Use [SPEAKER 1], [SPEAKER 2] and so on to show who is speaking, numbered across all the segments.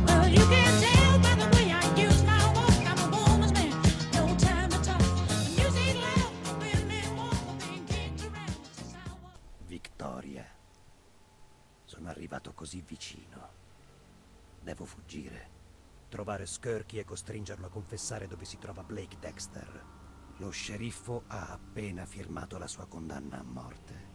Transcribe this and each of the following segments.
[SPEAKER 1] Well, you can tell by the way I use my walk. I'm a woman's man, no time to talk. The music loud, women walk, being kicked around. This is how I walk.
[SPEAKER 2] Victoria. Sono arrivato così vicino. Devo fuggire. Trovare Skirky e costringerlo a confessare dove si trova Blake Dexter. Lo sceriffo ha appena firmato la sua condanna a morte.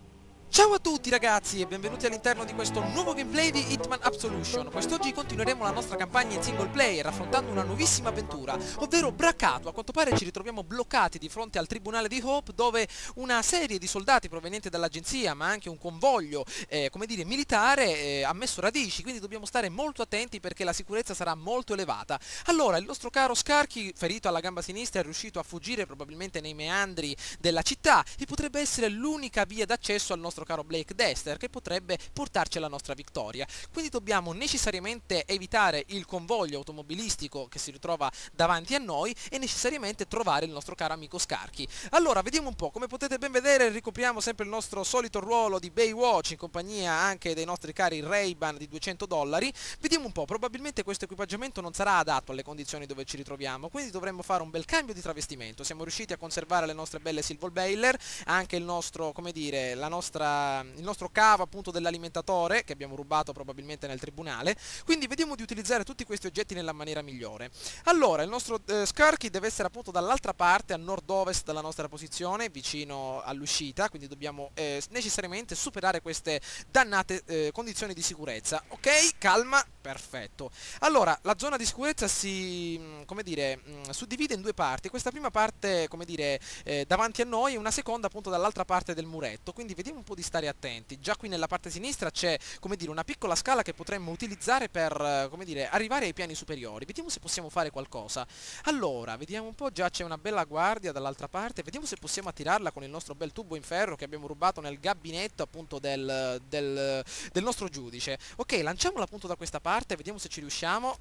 [SPEAKER 3] Ciao a tutti ragazzi e benvenuti all'interno di questo nuovo gameplay di Hitman Absolution. Quest'oggi continueremo la nostra campagna in single player affrontando una nuovissima avventura, ovvero Braccato. A quanto pare ci ritroviamo bloccati di fronte al tribunale di Hope, dove una serie di soldati provenienti dall'agenzia, ma anche un convoglio, come dire, militare, ha messo radici, quindi dobbiamo stare molto attenti perché la sicurezza sarà molto elevata. Allora, il nostro caro Skarky, ferito alla gamba sinistra, è riuscito a fuggire probabilmente nei meandri della città e potrebbe essere l'unica via d'accesso al nostro caro Blake Dexter, che potrebbe portarci alla nostra vittoria. Quindi dobbiamo necessariamente evitare il convoglio automobilistico che si ritrova davanti a noi e necessariamente trovare il nostro caro amico Skarky. Allora, vediamo un po'. Come potete ben vedere, ricopriamo sempre il nostro solito ruolo di Baywatch in compagnia anche dei nostri cari Ray-Ban di $200. Vediamo un po'. Probabilmente questo equipaggiamento non sarà adatto alle condizioni dove ci ritroviamo, quindi dovremmo fare un bel cambio di travestimento. Siamo riusciti a conservare le nostre belle Silver Baler, anche il nostro, come dire, il nostro cavo appunto dell'alimentatore che abbiamo rubato probabilmente nel tribunale. Quindi vediamo di utilizzare tutti questi oggetti nella maniera migliore. Allora, il nostro Skarky deve essere appunto dall'altra parte, a nord-ovest della nostra posizione, vicino all'uscita, quindi dobbiamo necessariamente superare queste dannate condizioni di sicurezza. Ok, calma, perfetto. Allora, la zona di sicurezza si, come dire, suddivide in due parti. Questa prima parte, come dire, davanti a noi, e una seconda appunto dall'altra parte del muretto, quindi vediamo un po' di stare attenti. Già qui nella parte sinistra c'è, come dire, una piccola scala che potremmo utilizzare per, come dire, arrivare ai piani superiori. Vediamo se possiamo fare qualcosa. Allora, vediamo un po', già c'è una bella guardia dall'altra parte, vediamo se possiamo attirarla con il nostro bel tubo in ferro che abbiamo rubato nel gabinetto appunto del nostro giudice. Ok, lanciamola appunto da questa parte, vediamo se ci riusciamo.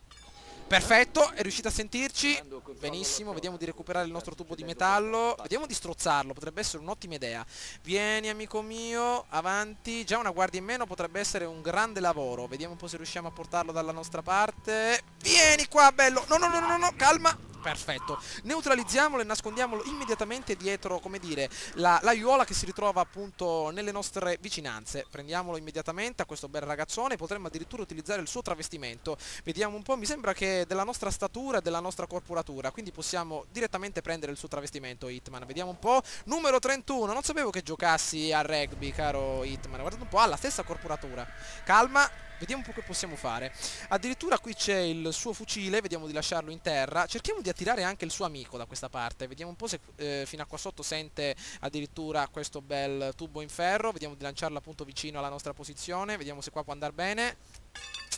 [SPEAKER 3] Perfetto, è riuscita a sentirci. Benissimo, vediamo di recuperare il nostro tubo di metallo. Vediamo di strozzarlo, potrebbe essere un'ottima idea. Vieni amico mio, avanti. Già una guardia in meno potrebbe essere un grande lavoro. Vediamo un po' se riusciamo a portarlo dalla nostra parte. Vieni qua, bello. No, no, no, no, no, calma. Perfetto, neutralizziamolo e nascondiamolo immediatamente dietro, come dire, l'aiuola che si ritrova appunto nelle nostre vicinanze. Prendiamolo immediatamente a questo bel ragazzone, potremmo addirittura utilizzare il suo travestimento. Vediamo un po', mi sembra che è della nostra statura e della nostra corporatura, quindi possiamo direttamente prendere il suo travestimento Hitman. Vediamo un po', numero 31, non sapevo che giocassi a rugby, caro Hitman, guardate un po', ha la stessa corporatura. Calma. Vediamo un po' che possiamo fare. Addirittura qui c'è il suo fucile, vediamo di lasciarlo in terra. Cerchiamo di attirare anche il suo amico da questa parte. Vediamo un po' se fino a qua sotto sente addirittura questo bel tubo in ferro. Vediamo di lanciarlo appunto vicino alla nostra posizione. Vediamo se qua può andare bene.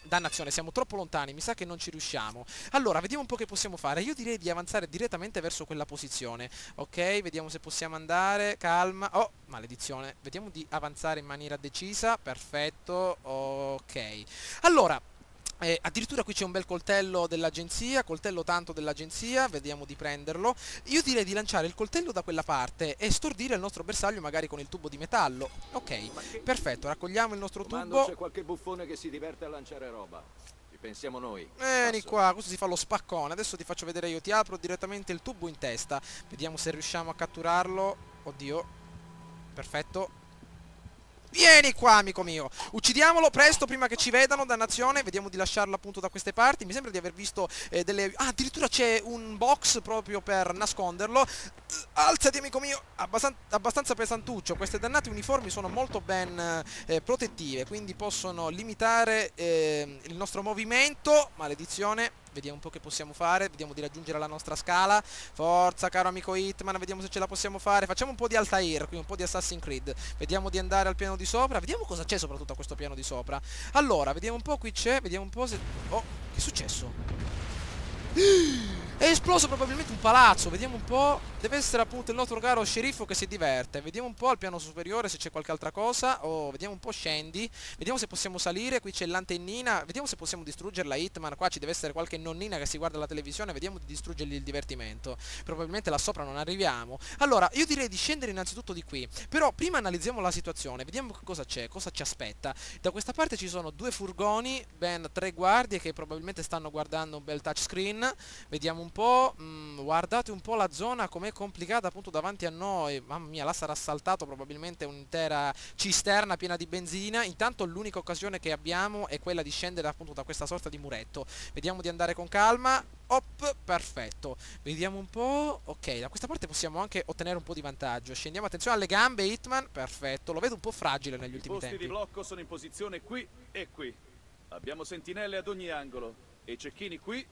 [SPEAKER 3] Dannazione, siamo troppo lontani, mi sa che non ci riusciamo. Allora, vediamo un po' che possiamo fare. Io direi di avanzare direttamente verso quella posizione. Ok, vediamo se possiamo andare. Calma. Oh, maledizione. Vediamo di avanzare in maniera decisa. Perfetto. Ok. Allora, addirittura qui c'è un bel coltello dell'agenzia, coltello tanto dell'agenzia, vediamo di prenderlo. Io direi di lanciare il coltello da quella parte e stordire il nostro bersaglio magari con il tubo di metallo. Ok, perfetto, raccogliamo il nostro tubo.
[SPEAKER 4] C'è qualche buffone che si diverte a lanciare roba. Ci pensiamo noi.
[SPEAKER 3] Vieni qua, questo si fa lo spaccone. Adesso ti faccio vedere io, ti apro direttamente il tubo in testa. Vediamo se riusciamo a catturarlo. Oddio, perfetto. Vieni qua amico mio, uccidiamolo presto prima che ci vedano, dannazione. Vediamo di lasciarlo appunto da queste parti. Mi sembra di aver visto delle... Ah, addirittura c'è un box proprio per nasconderlo. Alzati amico mio, abbastanza pesantuccio. Queste dannate uniformi sono molto ben protettive, quindi possono limitare il nostro movimento. Maledizione. Vediamo un po' che possiamo fare, vediamo di raggiungere la nostra scala. Forza caro amico Hitman, vediamo se ce la possiamo fare. Facciamo un po' di Altair, qui un po' di Assassin's Creed. Vediamo di andare al piano di sopra, vediamo cosa c'è soprattutto a questo piano di sopra. Allora, vediamo un po', qui c'è, vediamo un po' se... Oh, che è successo? È esploso probabilmente un palazzo, vediamo un po'. Deve essere appunto il nostro caro sceriffo che si diverte. Vediamo un po' al piano superiore se c'è qualche altra cosa. Oh, vediamo un po', scendi. Vediamo se possiamo salire, qui c'è l'antennina. Vediamo se possiamo distruggerla, Hitman. Qua ci deve essere qualche nonnina che si guarda la televisione. Vediamo di distruggergli il divertimento. Probabilmente là sopra non arriviamo. Allora, io direi di scendere innanzitutto di qui. Però prima analizziamo la situazione, vediamo che cosa c'è, cosa ci aspetta. Da questa parte ci sono 2 furgoni, ben 3 guardie che probabilmente stanno guardando un bel touchscreen. Vediamo un po', guardate un po' la zona com'è complicata appunto davanti a noi. Mamma mia, là sarà saltato probabilmente un'intera cisterna piena di benzina. Intanto l'unica occasione che abbiamo è quella di scendere appunto da questa sorta di muretto. Vediamo di andare con calma. Hop, perfetto. Vediamo un po'. Ok, da questa parte possiamo anche ottenere un po' di vantaggio. Scendiamo, attenzione alle gambe, Hitman. Perfetto, lo vedo un po' fragile negli ultimi
[SPEAKER 4] I posti
[SPEAKER 3] tempi.
[SPEAKER 4] di blocco sono in posizione qui e qui. Abbiamo sentinelle ad ogni angolo e cecchini qui,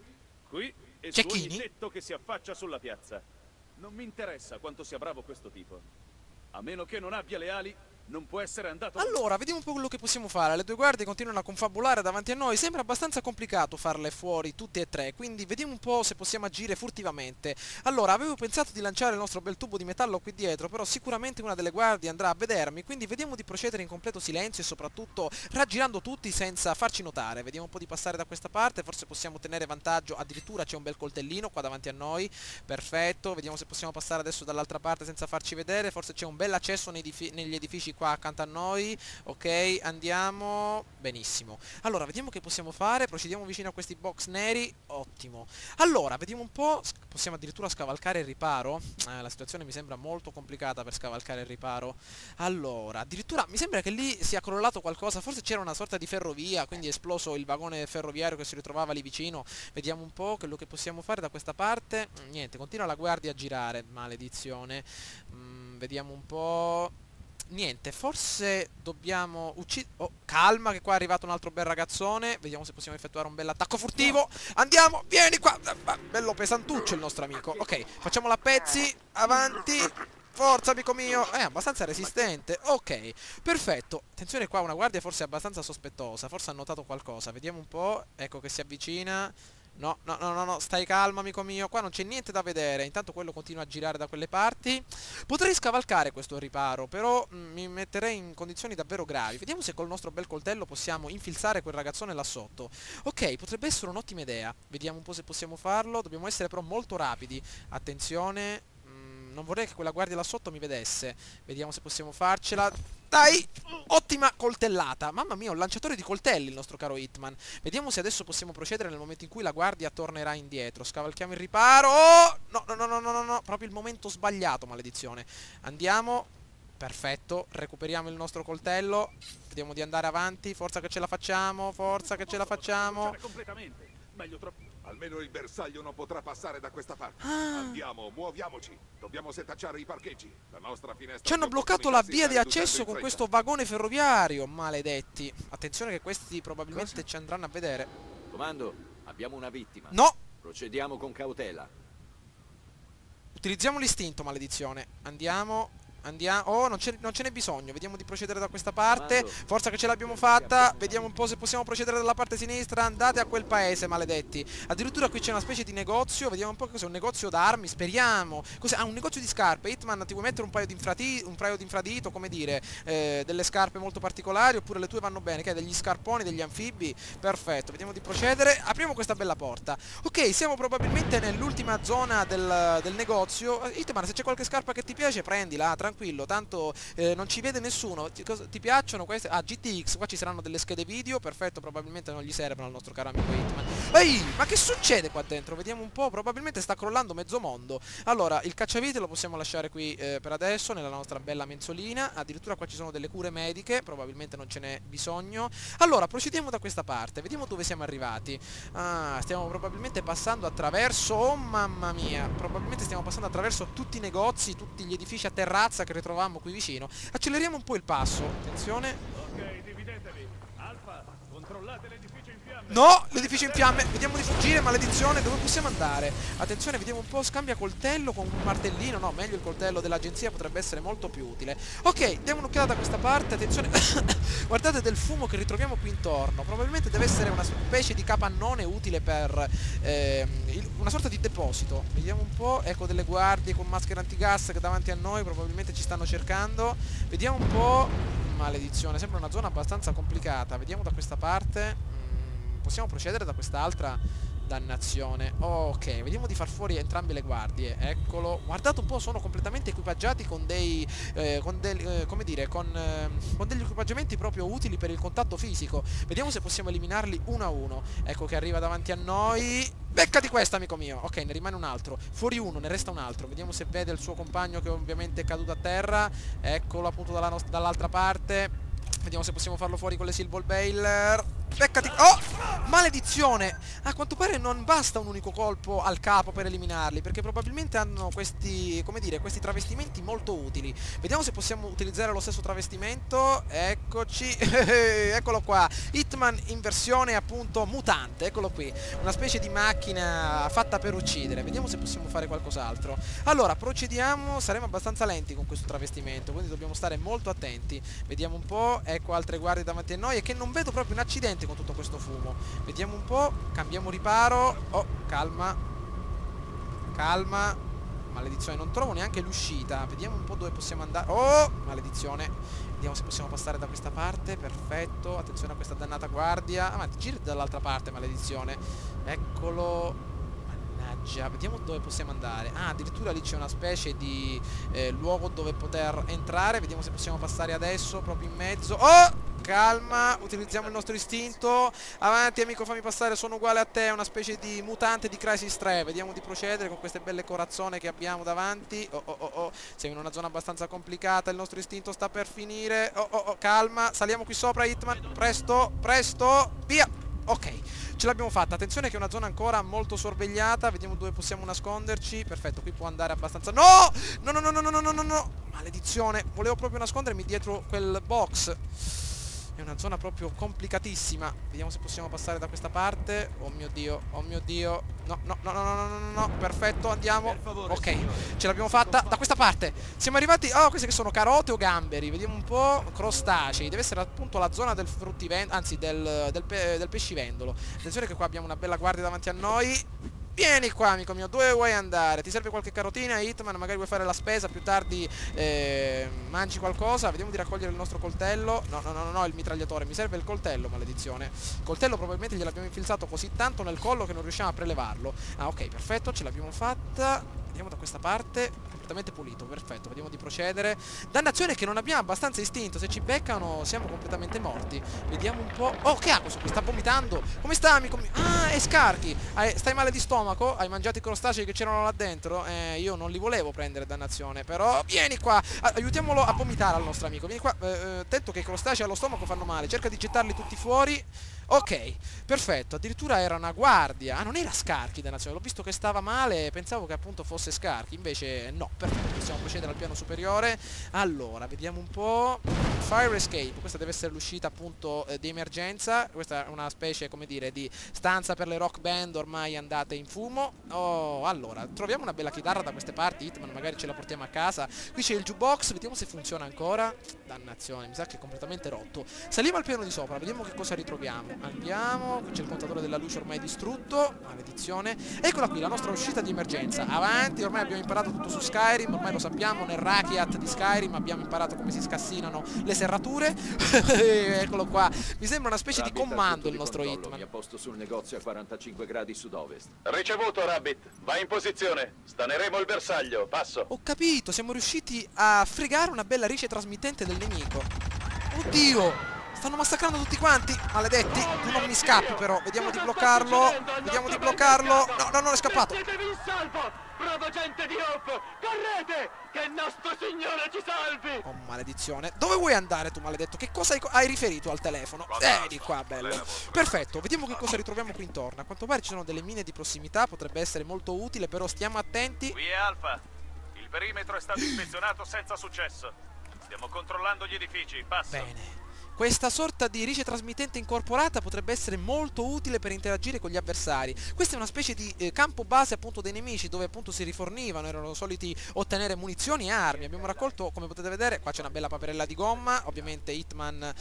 [SPEAKER 4] qui e su
[SPEAKER 3] Cecchini?
[SPEAKER 4] ogni tetto che si affaccia sulla piazza. Non mi interessa quanto sia bravo questo tipo. A meno che non abbia le ali, non può essere andato...
[SPEAKER 3] Allora, vediamo un po' quello che possiamo fare. Le 2 guardie continuano a confabulare davanti a noi. Sembra abbastanza complicato farle fuori tutte e 3, quindi vediamo un po' se possiamo agire furtivamente. Allora, avevo pensato di lanciare il nostro bel tubo di metallo qui dietro, però sicuramente una delle guardie andrà a vedermi, quindi vediamo di procedere in completo silenzio e soprattutto raggirando tutti senza farci notare. Vediamo un po' di passare da questa parte, forse possiamo ottenere vantaggio. Addirittura c'è un bel coltellino qua davanti a noi. Perfetto, vediamo se possiamo passare adesso dall'altra parte senza farci vedere. Forse c'è un bel accesso negli edifici qua accanto a noi. Ok, andiamo. Benissimo. Allora, vediamo che possiamo fare. Procediamo vicino a questi box neri. Ottimo. Allora, vediamo un po'. Possiamo addirittura scavalcare il riparo. La situazione mi sembra molto complicata per scavalcare il riparo. Allora, addirittura mi sembra che lì sia crollato qualcosa. Forse c'era una sorta di ferrovia, quindi è esploso il vagone ferroviario che si ritrovava lì vicino. Vediamo un po' quello che possiamo fare da questa parte. Niente, continua la guardia a girare. Maledizione. Vediamo un po'. Niente, forse dobbiamo uccidere... Oh, calma che qua è arrivato un altro bel ragazzone. Vediamo se possiamo effettuare un bel attacco furtivo. Andiamo, vieni qua. Bello pesantuccio il nostro amico. Ok, facciamolo a pezzi. Avanti. Forza amico mio. È abbastanza resistente. Ok, perfetto. Attenzione qua, una guardia forse abbastanza sospettosa. Forse ha notato qualcosa. Vediamo un po'. Ecco che si avvicina. No, stai calmo amico mio, qua non c'è niente da vedere. Intanto quello continua a girare da quelle parti. Potrei scavalcare questo riparo, però mi metterei in condizioni davvero gravi. Vediamo se col nostro bel coltello possiamo infilzare quel ragazzone là sotto. Ok, potrebbe essere un'ottima idea. Vediamo un po' se possiamo farlo. Dobbiamo essere però molto rapidi. Attenzione, non vorrei che quella guardia là sotto mi vedesse. Vediamo se possiamo farcela. Dai! Ottima coltellata. Mamma mia, un lanciatore di coltelli il nostro caro Hitman. Vediamo se adesso possiamo procedere nel momento in cui la guardia tornerà indietro. Scavalchiamo il riparo. Oh! No. Proprio il momento sbagliato, maledizione. Andiamo. Perfetto. Recuperiamo il nostro coltello. Vediamo di andare avanti. Forza che ce la facciamo. Forza che ce la facciamo.
[SPEAKER 4] Completamente. Meglio troppo.
[SPEAKER 5] Almeno il bersaglio non potrà passare da questa parte. Andiamo, muoviamoci. Dobbiamo setacciare i parcheggi. La nostra finestra
[SPEAKER 3] Ci hanno
[SPEAKER 5] di
[SPEAKER 3] bloccato la
[SPEAKER 5] opportunità
[SPEAKER 3] via
[SPEAKER 5] si
[SPEAKER 3] di
[SPEAKER 5] sta riducendo
[SPEAKER 3] accesso
[SPEAKER 5] in
[SPEAKER 3] con
[SPEAKER 5] fretta.
[SPEAKER 3] questo vagone ferroviario. Maledetti. Attenzione che questi probabilmente ci andranno a vedere.
[SPEAKER 4] Comando, abbiamo una vittima.
[SPEAKER 3] No!
[SPEAKER 4] Procediamo con cautela.
[SPEAKER 3] Utilizziamo l'istinto, maledizione. Andiamo. Oh, non ce n'è bisogno. Vediamo di procedere da questa parte. Forza che ce l'abbiamo fatta. Vediamo un po' se possiamo procedere dalla parte sinistra. Andate a quel paese, maledetti. Addirittura qui c'è una specie di negozio. Vediamo un po' cos'è. Un negozio d'armi, speriamo. Cos'è? Ah, un negozio di scarpe. Hitman, ti vuoi mettere un paio di infradito, come dire, delle scarpe molto particolari, oppure le tue vanno bene? Che hai degli scarponi, degli anfibi? Perfetto, vediamo di procedere. Apriamo questa bella porta. Ok, siamo probabilmente nell'ultima zona del negozio. Hitman, se c'è qualche scarpa che ti piace, prendila, tranquillo, tanto non ci vede nessuno. Ti piacciono queste? Ah, GTX, qua ci saranno delle schede video. Perfetto, probabilmente non gli servono al nostro caro amico Hitman. Ehi, ma che succede qua dentro? Vediamo un po', probabilmente sta crollando mezzo mondo. Allora, il cacciavite lo possiamo lasciare qui per adesso, nella nostra bella mensolina. Addirittura qua ci sono delle cure mediche, probabilmente non ce n'è bisogno. Allora, procediamo da questa parte, vediamo dove siamo arrivati. Ah, stiamo probabilmente passando attraverso, oh mamma mia, probabilmente stiamo passando attraverso tutti i negozi, tutti gli edifici a terrazza che ritrovammo qui vicino. Acceleriamo un po' il passo, attenzione.
[SPEAKER 4] Ok, dividetevi. Alfa, controllate l'edificio in fiamme.
[SPEAKER 3] No, l'edificio edificio in fiamme. Vediamo di fuggire, maledizione. Dove possiamo andare? Attenzione, vediamo un po'. Scambia coltello con un martellino. No, meglio il coltello dell'agenzia, potrebbe essere molto più utile. Ok, diamo un'occhiata da questa parte. Attenzione. Guardate del fumo che ritroviamo qui intorno. Probabilmente deve essere una specie di capannone utile per una sorta di deposito. Vediamo un po'. Ecco delle guardie con maschere antigas che davanti a noi probabilmente ci stanno cercando. Vediamo un po'. Maledizione, sembra una zona abbastanza complicata. Vediamo da questa parte. Possiamo procedere da quest'altra. Dannazione. Ok, vediamo di far fuori entrambe le guardie. Eccolo. Guardate un po', sono completamente equipaggiati con dei come dire, con degli equipaggiamenti proprio utili per il contatto fisico. Vediamo se possiamo eliminarli uno a uno. Ecco che arriva davanti a noi. Beccati questa, amico mio. Ok, ne rimane un altro. Fuori uno, ne resta un altro. Vediamo se vede il suo compagno che ovviamente è caduto a terra. Eccolo appunto dall'altra parte. Vediamo se possiamo farlo fuori con le Silver Bailer. Beccati. Oh! Maledizione! A quanto pare non basta un unico colpo al capo per eliminarli, perché probabilmente hanno questi, come dire, questi travestimenti molto utili. Vediamo se possiamo utilizzare lo stesso travestimento. Eccoci. Eccolo qua. Hitman in versione appunto mutante. Eccolo qui. Una specie di macchina fatta per uccidere. Vediamo se possiamo fare qualcos'altro. Allora, procediamo. Saremo abbastanza lenti con questo travestimento, quindi dobbiamo stare molto attenti. Vediamo un po'. Ecco altre guardie davanti a noi e che non vedo proprio un accidente con tutto questo fumo. Vediamo un po'. Cambiamo riparo. Oh, calma. Calma. Maledizione, non trovo neanche l'uscita. Vediamo un po' dove possiamo andare. Oh, maledizione. Vediamo se possiamo passare da questa parte. Perfetto. Attenzione a questa dannata guardia. Avanti, gira dall'altra parte, maledizione. Eccolo. Mannaggia. Vediamo dove possiamo andare. Ah, addirittura lì c'è una specie di luogo dove poter entrare. Vediamo se possiamo passare adesso, proprio in mezzo. Oh! Calma, utilizziamo il nostro istinto. Avanti amico, fammi passare, sono uguale a te. Una specie di mutante di Crysis 3. Vediamo di procedere con queste belle corazzone che abbiamo davanti. Oh. Siamo in una zona abbastanza complicata. Il nostro istinto sta per finire. Oh, calma, saliamo qui sopra Hitman. Presto, via. Ok, ce l'abbiamo fatta. Attenzione che è una zona ancora molto sorvegliata. Vediamo dove possiamo nasconderci. Perfetto, qui può andare abbastanza. No! No. Maledizione, volevo proprio nascondermi dietro quel box. È una zona proprio complicatissima. Vediamo se possiamo passare da questa parte. Oh mio Dio. No. Perfetto, andiamo. Ok, ce l'abbiamo fatta. Da questa parte siamo arrivati. Oh, queste che sono carote o gamberi. Vediamo un po'. Crostacei. Deve essere appunto la zona del fruttivendolo, anzi del pescivendolo. Attenzione che qua abbiamo una bella guardia davanti a noi. Vieni qua amico mio, dove vuoi andare? Ti serve qualche carotina, Hitman? Magari vuoi fare la spesa, più tardi mangi qualcosa. Vediamo di raccogliere il nostro coltello. No, il mitragliatore, mi serve il coltello, maledizione. Il coltello probabilmente gliel'abbiamo infilzato così tanto nel collo che non riusciamo a prelevarlo. Ah ok, perfetto, ce l'abbiamo fatta. Vediamo da questa parte, completamente pulito, perfetto, vediamo di procedere. Dannazione che non abbiamo abbastanza istinto, se ci beccano siamo completamente morti. Vediamo un po'. Oh, che ha questo qui? Sta vomitando. Come sta amico mio? Ah, è Scarchi. Stai male di stomaco? Hai mangiato i crostacei che c'erano là dentro? Io non li volevo prendere, dannazione. Però vieni qua, aiutiamolo a vomitare al nostro amico. Vieni qua, attento che i crostacei allo stomaco fanno male. Cerca di gettarli tutti fuori. Ok, perfetto, addirittura era una guardia. Ah, non era Scarchi, dannazione. L'ho visto che stava male, pensavo che appunto fosse Scarchi. Invece no, perfetto, possiamo procedere al piano superiore. Allora, vediamo un po'. Fire escape, questa deve essere l'uscita appunto di emergenza. Questa è una specie, come dire, di stanza per le rock band ormai andate in fumo. Oh, allora, troviamo una bella chitarra da queste parti, Hitman, magari ce la portiamo a casa. Qui c'è il jukebox, vediamo se funziona ancora. Dannazione, mi sa che è completamente rotto. Saliamo al piano di sopra, vediamo che cosa ritroviamo. Andiamo, qui c'è il contatore della luce ormai distrutto. Maledizione. Eccola qui, la nostra uscita di emergenza. Avanti, ormai abbiamo imparato tutto su Skyrim. Ormai lo sappiamo, nel Rakiat di Skyrim abbiamo imparato come si scassinano le serrature. Eccolo qua. Mi sembra una specie di comando il nostro Hitman.
[SPEAKER 6] Mi ha posto sul negozio a 45 gradi sud-ovest.
[SPEAKER 4] Ricevuto, Rabbit. Vai in posizione. Staneremo il bersaglio. Passo.
[SPEAKER 3] Ho capito, siamo riusciti a fregare una bella rice trasmittente del nemico. Oddio! Stanno massacrando tutti quanti, maledetti. Tu non mi scappi però, vediamo di bloccarlo. Vediamo di bloccarlo. No, non è scappato.
[SPEAKER 7] Mettetevi in salvo! Brava gente di Hope! Correte! Che il nostro Signore ci salvi!
[SPEAKER 3] Oh, maledizione. Dove vuoi andare tu, maledetto? Che cosa hai riferito al telefono? Di qua, bello. Perfetto, vediamo che cosa ritroviamo qui intorno. A quanto pare ci sono delle mine di prossimità, potrebbe essere molto utile, però stiamo attenti.
[SPEAKER 4] Qui è Alfa. Il perimetro è stato ispezionato senza successo. Stiamo controllando gli edifici, passa.
[SPEAKER 3] Bene. questa sorta di rice trasmittente incorporata potrebbe essere molto utile per interagire con gli avversari. Questa è una specie di campo base appunto dei nemici, dove appunto si rifornivano, erano soliti ottenere munizioni e armi. Abbiamo raccolto, come potete vedere, qua c'è una bella paperella di gomma, ovviamente Hitman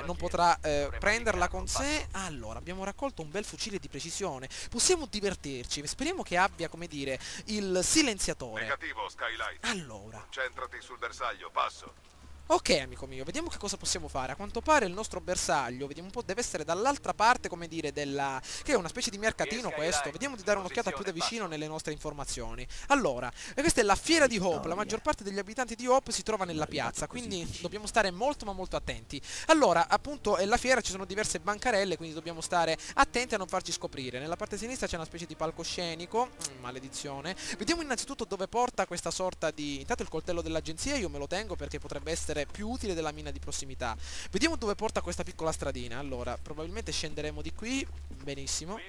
[SPEAKER 3] non potrà prenderla con sé. Allora, abbiamo raccolto un bel fucile di precisione, possiamo divertirci, speriamo che abbia, come dire, il silenziatore.
[SPEAKER 5] Negativo, Skylight.
[SPEAKER 3] Allora,
[SPEAKER 5] Concentrati sul bersaglio, passo.
[SPEAKER 3] ok amico mio, vediamo che cosa possiamo fare. A quanto pare il nostro bersaglio, vediamo un po', deve essere dall'altra parte, come dire, della... che è una specie di mercatino questo. Vediamo di dare un'occhiata più da vicino nelle nostre informazioni. Allora, questa è la fiera di Hope, la maggior parte degli abitanti di Hope si trova nella piazza, quindi dobbiamo stare molto ma molto attenti. Allora, appunto, alla fiera ci sono diverse bancarelle, quindi dobbiamo stare attenti a non farci scoprire. Nella parte sinistra c'è una specie di palcoscenico, maledizione. Vediamo innanzitutto dove porta questa sorta di... Intanto il coltello dell'agenzia io me lo tengo perché potrebbe essere più utile della mina di prossimità. Vediamo dove porta questa piccola stradina. Allora, probabilmente scenderemo di qui. Benissimo.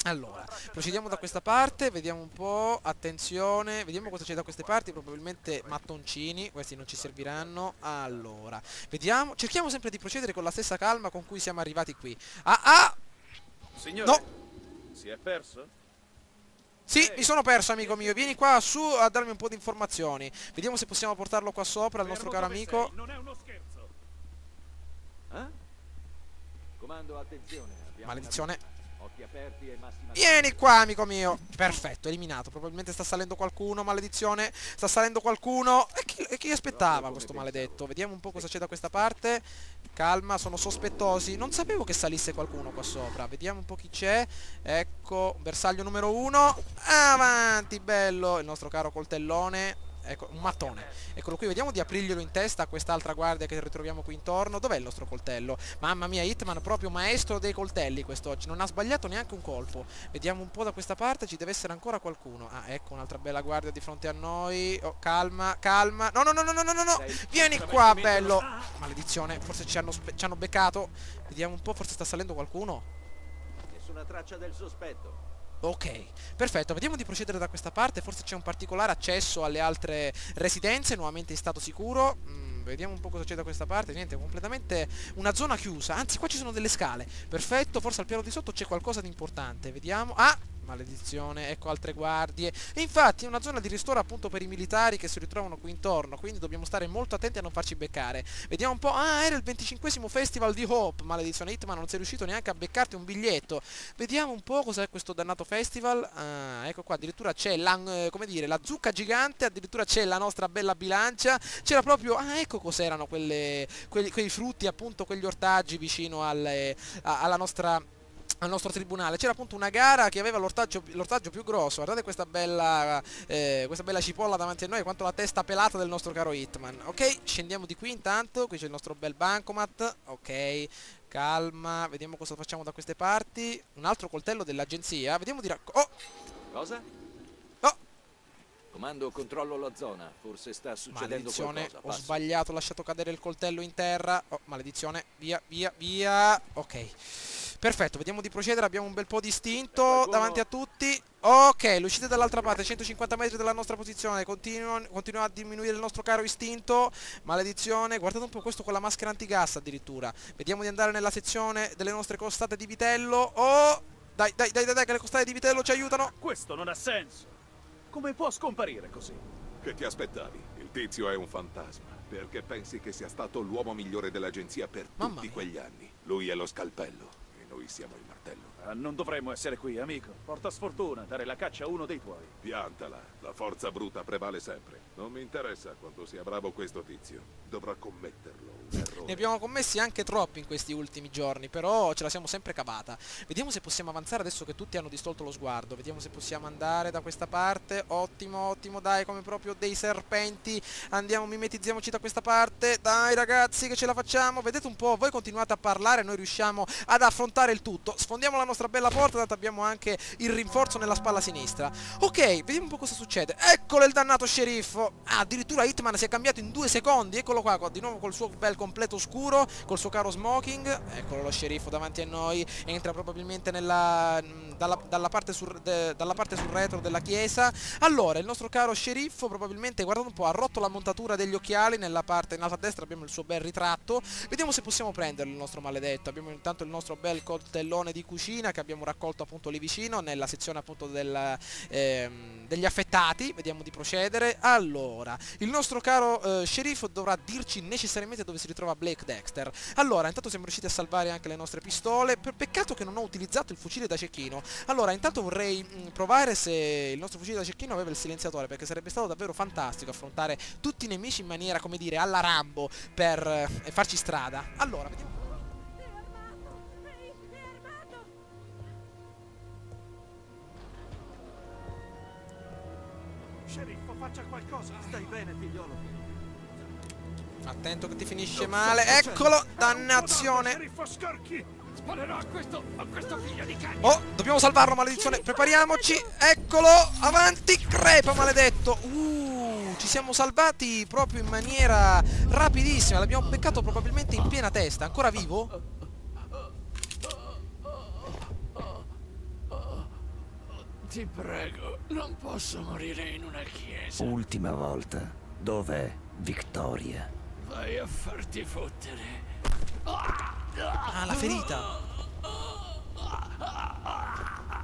[SPEAKER 3] Allora, procediamo da questa parte, vediamo un po', attenzione, vediamo cosa c'è da queste parti, probabilmente mattoncini, questi non ci serviranno. Allora, vediamo, cerchiamo sempre di procedere con la stessa calma con cui siamo arrivati qui.
[SPEAKER 4] Signore,
[SPEAKER 3] No!
[SPEAKER 4] si è perso?
[SPEAKER 3] Sì, mi sono perso amico mio, vieni qua su a darmi un po' di informazioni. Vediamo se possiamo portarlo qua sopra, il nostro caro amico.
[SPEAKER 4] Non è uno scherzo.
[SPEAKER 6] Comando, attenzione. Abbiamo
[SPEAKER 3] Maledizione.
[SPEAKER 6] occhi aperti e massima...
[SPEAKER 3] Vieni qua amico mio. Perfetto, eliminato. Probabilmente sta salendo qualcuno, maledizione. Sta salendo qualcuno. E chi aspettava questo maledetto? Vediamo un po' cosa c'è da questa parte. Calma, sono sospettosi. Non sapevo che salisse qualcuno qua sopra. Vediamo un po' chi c'è. Ecco, bersaglio numero 1. Avanti, bello. Il nostro caro coltellone. Ecco, un mattone. Eccolo qui, vediamo di aprirglielo in testa a quest'altra guardia che ritroviamo qui intorno. Dov'è il nostro coltello? Mamma mia, Hitman proprio maestro dei coltelli quest'oggi. Non ha sbagliato neanche un colpo. Vediamo un po' da questa parte, ci deve essere ancora qualcuno. Ah, ecco un'altra bella guardia di fronte a noi. Oh, calma, calma. No, no, no, no, no, no, no. Vieni qua, bello. Maledizione, forse ci hanno beccato. Vediamo un po', forse sta salendo qualcuno.
[SPEAKER 6] Nessuna traccia del sospetto.
[SPEAKER 3] Ok, perfetto, vediamo di procedere da questa parte, forse c'è un particolare accesso alle altre residenze, nuovamente in stato sicuro. Vediamo un po' cosa c'è da questa parte, niente, completamente una zona chiusa, anzi qua ci sono delle scale. Perfetto, forse al piano di sotto c'è qualcosa di importante, vediamo. Ah! Maledizione, ecco altre guardie. E infatti è una zona di ristoro appunto per i militari che si ritrovano qui intorno, quindi dobbiamo stare molto attenti a non farci beccare. Vediamo un po'. Ah, era il 25esimo festival di Hope. Maledizione, Hitman, non sei riuscito neanche a beccarti un biglietto. Vediamo un po' cos'è questo dannato festival. Ah, ecco qua, addirittura c'è la, come dire, la zucca gigante, addirittura c'è la nostra bella bilancia. C'era proprio, ah, ecco cos'erano quei frutti, appunto, quegli ortaggi vicino alla nostra... al nostro tribunale. C'era appunto una gara che aveva l'ortaggio più grosso. Guardate questa bella cipolla davanti a noi, quanto la testa pelata del nostro caro Hitman. Ok, scendiamo di qui intanto. Qui c'è il nostro bel bancomat. Ok, calma, vediamo cosa facciamo da queste parti. Un altro coltello dell'agenzia. Vediamo di
[SPEAKER 6] Cosa?
[SPEAKER 3] Oh!
[SPEAKER 6] Comando, controllo la zona. Forse sta succedendo
[SPEAKER 3] Maledizione,
[SPEAKER 6] qualcosa.
[SPEAKER 3] ho
[SPEAKER 6] Passo.
[SPEAKER 3] sbagliato, ho lasciato cadere il coltello in terra. Oh, maledizione, via, via, via. Ok, perfetto, vediamo di procedere, abbiamo un bel po' di istinto davanti a tutti. Ok, l'uscita dall'altra parte, 150 metri dalla nostra posizione, continua a diminuire il nostro caro istinto. Maledizione, guardate un po' questo con la maschera antigas addirittura. Vediamo di andare nella sezione delle nostre costate di vitello. Oh, dai, che le costate di vitello ci aiutano.
[SPEAKER 4] Questo non ha senso. Come può scomparire così?
[SPEAKER 5] Che ti aspettavi? Il tizio è un fantasma. Perché pensi che sia stato l'uomo migliore dell'agenzia per
[SPEAKER 3] Mamma
[SPEAKER 5] tutti
[SPEAKER 3] mia.
[SPEAKER 5] quegli anni. Lui è lo scalpello e noi siamo il martello.
[SPEAKER 4] Non dovremmo essere qui, amico. Porta sfortuna dare la caccia a uno dei tuoi.
[SPEAKER 5] Piantala, la forza bruta prevale sempre. Non mi interessa quanto sia bravo questo tizio. Dovrà commetterlo un errore.
[SPEAKER 3] Ne abbiamo commessi anche troppi in questi ultimi giorni, però ce la siamo sempre cavata. Vediamo se possiamo avanzare adesso che tutti hanno distolto lo sguardo. Vediamo se possiamo andare da questa parte. Ottimo, ottimo, dai, come proprio dei serpenti. Andiamo, mimetizziamoci da questa parte. Dai ragazzi che ce la facciamo. Vedete un po', voi continuate a parlare, noi riusciamo ad affrontare il tutto. Sfondiamo la nostra nostra bella porta, tanto abbiamo anche il rinforzo nella spalla sinistra. Ok, vediamo un po' cosa succede. Eccolo il dannato sceriffo. Ah, addirittura Hitman si è cambiato in 2 secondi. Eccolo qua, di nuovo col suo bel completo scuro, col suo caro smoking. Eccolo lo sceriffo davanti a noi. Entra probabilmente dalla parte sul retro della chiesa. Allora, il nostro caro sceriffo probabilmente, guardate un po', ha rotto la montatura degli occhiali. In alto a destra abbiamo il suo bel ritratto. Vediamo se possiamo prenderlo il nostro maledetto. Abbiamo intanto il nostro bel coltellone di cucina che abbiamo raccolto appunto lì vicino, nella sezione appunto degli affettati. Vediamo di procedere. Allora, il nostro caro sceriffo dovrà dirci necessariamente dove si ritrova Blake Dexter. Allora, intanto siamo riusciti a salvare anche le nostre pistole. Peccato che non ho utilizzato il fucile da cecchino. Allora, intanto vorrei provare se il nostro fucile da cecchino aveva il silenziatore, perché sarebbe stato davvero fantastico affrontare tutti i nemici in maniera, come dire, alla Rambo, per farci strada. Allora, vediamo.
[SPEAKER 2] Sceriffo, faccia qualcosa. Stai bene, figliolo.
[SPEAKER 3] Attento che ti finisce male. Eccolo, dannazione.
[SPEAKER 2] Sceriffo, scorchi.
[SPEAKER 7] Sparerò a questo figlio di cane!
[SPEAKER 3] Oh, dobbiamo salvarlo, maledizione. Prepariamoci. Eccolo, avanti, crepa, maledetto. Ci siamo salvati proprio in maniera rapidissima. L'abbiamo beccato probabilmente in piena testa. Ancora vivo?
[SPEAKER 7] Ti prego, non posso morire in una chiesa.
[SPEAKER 2] Ultima volta. Dov'è Victoria?
[SPEAKER 7] Vai a farti fottere.
[SPEAKER 3] Ah, la ferita.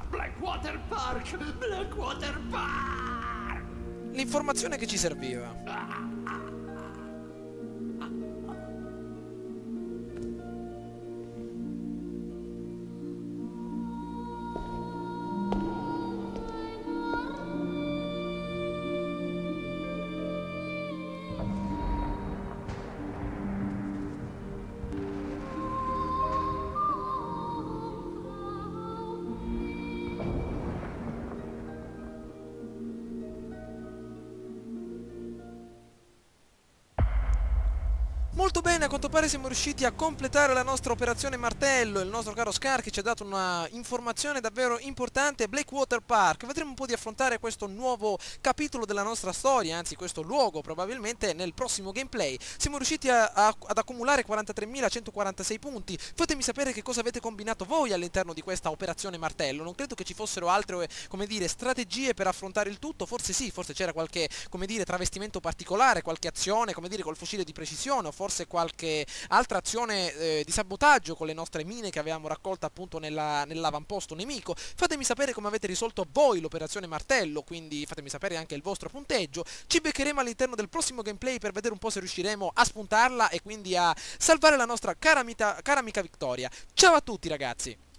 [SPEAKER 7] Blackwater Park! Blackwater Park!
[SPEAKER 3] L'informazione che ci serviva. Molto bene, a quanto pare siamo riusciti a completare la nostra operazione martello. Il nostro caro Scarchi ci ha dato una informazione davvero importante. Blackwater Park. Vedremo un po' di affrontare questo nuovo capitolo della nostra storia, anzi questo luogo probabilmente nel prossimo gameplay. Siamo riusciti ad accumulare 43.146 punti. Fatemi sapere che cosa avete combinato voi all'interno di questa operazione martello. Non credo che ci fossero altre, come dire, strategie per affrontare il tutto. Forse sì, forse c'era qualche, come dire, travestimento particolare, qualche azione, come dire, col fucile di precisione, o forse qualche altra azione di sabotaggio con le nostre mine che avevamo raccolto appunto nell'avamposto nemico. Fatemi sapere come avete risolto voi l'operazione martello, quindi fatemi sapere anche il vostro punteggio. Ci beccheremo all'interno del prossimo gameplay per vedere un po' se riusciremo a spuntarla e quindi a salvare la nostra cara amica Victoria. Ciao a tutti, ragazzi!